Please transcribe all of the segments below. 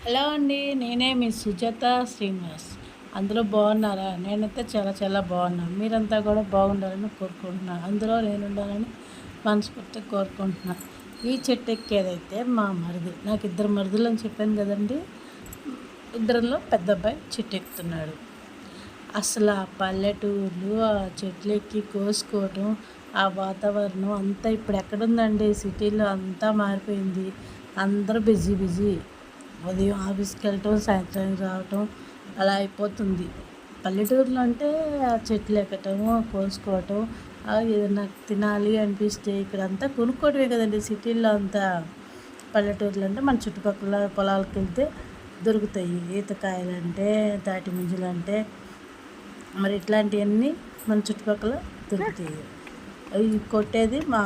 Hello అండి, నేనే మీ సుజాత శ్రీనివాస్. అందరూ బాగున్నారా? నేనైతే చాలా చాలా బాగున్నాను. మీరంతా కూడా బాగుండాలని కోరుకుంటున్నాను. అందులో నేను ఉండాలని మనస్ఫూర్తిగా కోరుకుంటున్నాను. ఈ చెట్టు ఎక్కేదైతే మా మరిది, నాకు ఇద్దరు మరుదులు అని చెప్పాను కదండి. ఇద్దరిలో పెద్ద అబ్బాయి చెట్టు ఎక్కుతున్నాడు. అసలు ఆ పల్లెటూర్లు, ఆ చెట్లు ఎక్కి కోసుకోవటం, ఆ వాతావరణం అంతా ఇప్పుడు ఎక్కడుందండి? సిటీలో అంతా మారిపోయింది. అందరూ బిజీ బిజీ. ఉదయం ఆఫీస్కి వెళ్ళటం, సాయంత్రానికి రావటం అలా అయిపోతుంది. పల్లెటూరులో అంటే ఆ చెట్లు ఎక్కటము, కోసుకోవటం, ఏదైనా తినాలి అనిపిస్తే ఇక్కడంతా కొనుక్కోవటమే కదండి. సిటీల్లో అంతా. పల్లెటూరులో అంటే మన చుట్టుపక్కల పొలాలకు వెళ్తే దొరుకుతాయి. ఈతకాయలు అంటే, తాటి ముంజలు అంటే, మరి ఇట్లాంటివన్నీ మన చుట్టుపక్కల దొరుకుతాయి. అవి కొట్టేది మా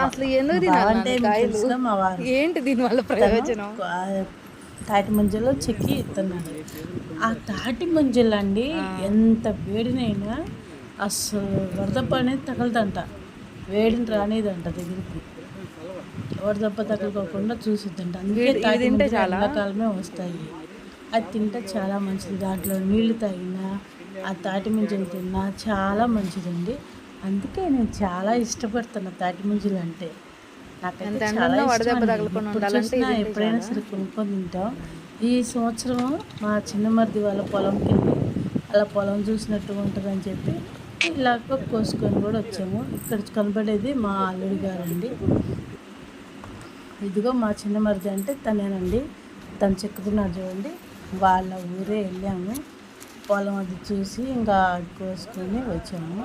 అసలు ఎందుకు తినాలి మా వారు. ఏంటి దీనివల్ల ప్రయోజనం? తాటి ముంజలు చెక్కి ఇస్తున్నాడు. ఆ తాటి ముంజలు అండి ఎంత వేడినైనా అసలు వరదప్ప అనేది తగలదంట, వేడిని రానిదంట దగ్గరికి. వరదప్ప తగలకోకుండా చూసిద్దంట. అందుకే తాటి ముంజలు ఎండాకాలమే వస్తాయి. అది తింటే చాలా మంచిది. దాంట్లో నీళ్లు తాగినా, ఆ తాటి ముంజలు తిన్నా చాలా మంచిదండి. అందుకే నేను చాలా ఇష్టపడుతున్నా తాటి ముంజలు అంటే. నాకైతే చాలా ఇష్టం. ఎప్పుడైనా సరే కొనుక్కొని తింటాం. ఈ సంవత్సరం మా చిన్న మరిది వాళ్ళ పొలంకి వెళ్ళి అలా పొలం చూసినట్టు ఉంటుందని చెప్పి ఇలాగ కోసుకొని కూడా వచ్చాము. ఇక్కడ కనబడేది మా అల్లుడి గారండి. ఇదిగో మా చిన్న మరిది అంటే తనేనండి. తను చెక్కుతున్నాడు చూడండి. వాళ్ళ ఊరే వెళ్ళాము. పొలం అది చూసి ఇంకా కోసుకొని వచ్చాము.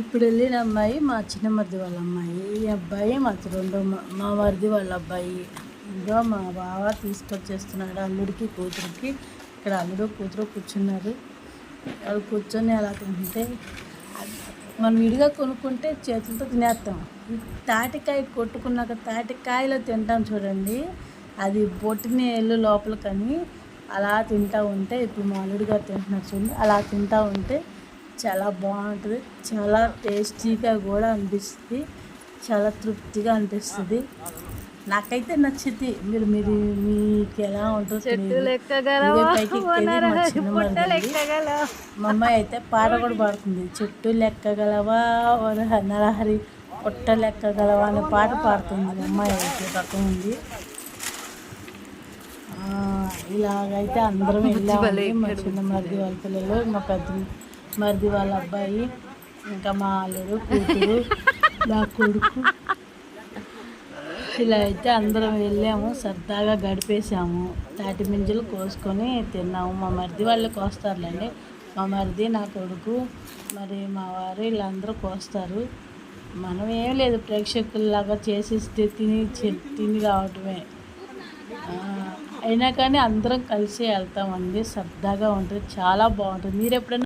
ఇప్పుడు వెళ్ళిన అమ్మాయి మా చిన్న మరిది వాళ్ళ అమ్మాయి. ఈ అబ్బాయి మా మరిది వాళ్ళ అబ్బాయి. ఇంకా మా బావ తీసుకొచ్చేస్తున్నాడు అల్లుడికి కూతురికి. ఇక్కడ అల్లుడు కూతురు కూర్చున్నారు. వాళ్ళు కూర్చొని అలా తింటే మనం విడిగా కొనుక్కుంటే చేతులతో తినేస్తాం. తాటికాయ కొట్టుకున్నాక తాటికాయలో తింటాం చూడండి, అది బొట్టిని ఎల్లు లోపల కానీ అలా తింటూ ఉంటే, ఇప్పుడు మా అల్లుడు గారు తింటున్నారు చూడండి, అలా తింటూ ఉంటే చాలా బాగుంటుంది. చాలా టేస్టీగా కూడా అనిపిస్తుంది. చాలా తృప్తిగా అనిపిస్తుంది. నాకైతే నచ్చింది. మీకు ఎలా ఉంటుందో మా అమ్మాయి అయితే పాట కూడా పాడుతుంది. చెట్టు లెక్కగలవా నరహరి, పొట్ట లెక్కగలవా అనే పాట పాడుతుంది. మా అమ్మాయి అయితే పక్కన ఉంది. ఇలాగైతే అందరం వెళ్ళామండి. మా చిన్న మరిది వాళ్ళ పిల్లలు, మా పెద్ద మరిది వాళ్ళ అబ్బాయి, ఇంకా మా అల్లుడు కూతురు, నా కొడుకు, ఇలా అయితే అందరం వెళ్ళాము. సరదాగా గడిపేసాము. తాటి ముంజలు కోసుకొని తిన్నాము. మా మరిది వాళ్ళు కోస్తారులేండి. మా మరిది, నా కొడుకు, మరి మా వారు వీళ్ళందరూ కోస్తారు. మనం ఏం లేదు, ప్రేక్షకుల్లాగా చేసిస్తే తిని రావటమే. అయినా కానీ అందరం కలిసి వెళ్తామండి. సరదాగా ఉంటుంది, చాలా బాగుంటుంది. మీరు ఎప్పుడైనా